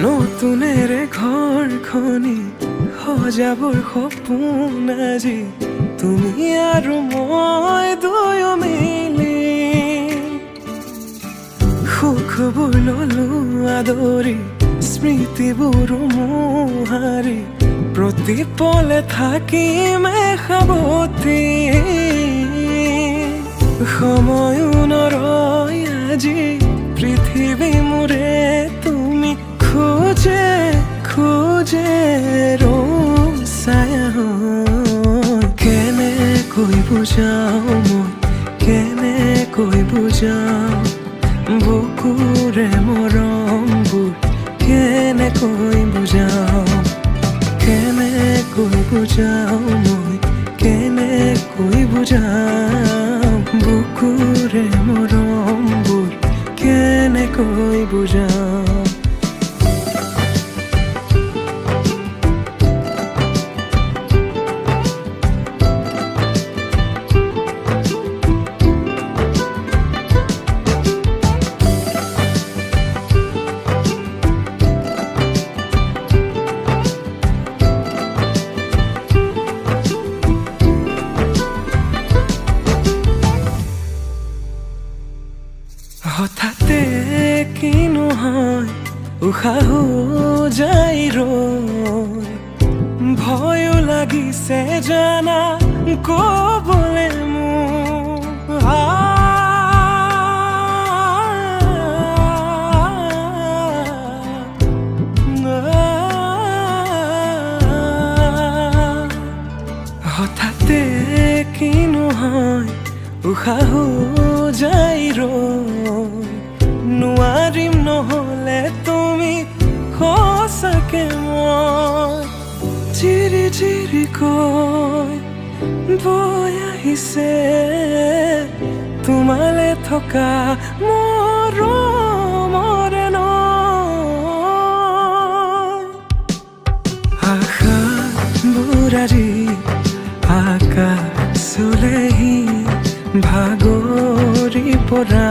নতুনেৰে ঘৰখনি সজাবৰ সপোন আজি তুমি আৰু মই দুয়ো মিলি সুখবোৰ ললো আদৰি স্মৃতিবোৰ মোহাৰি প্ৰতি পলে থাকিমে সাৱতি সময়ো নৰয় আজি পৃথিৱী মোৰে তুমি খোজে খোজে ৰচায়া কেনেকৈ বুজাও মই কেনেকৈ বুজাও বুকুৰে মৰমবোৰ কেনেকৈ বুজাও কেনেকৈ বুজাও মই কেনেকৈ বুজাও বুকুৰে মৰমবোৰ কেনেকৈ বুজাও হঠাতে কিনো হয় উশাহো যাই ৰৈ ভয়ো লাগিছে জানা কবলে মোৰ হঠাতে কিনো হয় উশাহো যাই ৰৈ নোৱাৰিম নহলে তুমি সঁচাকে মই চিৰি চিৰিকৈ বৈ আহিছে তোমালে থকা মৰমৰে নৈ আশাবোৰ আজি আকাশলেহি ভাগৰি পৰা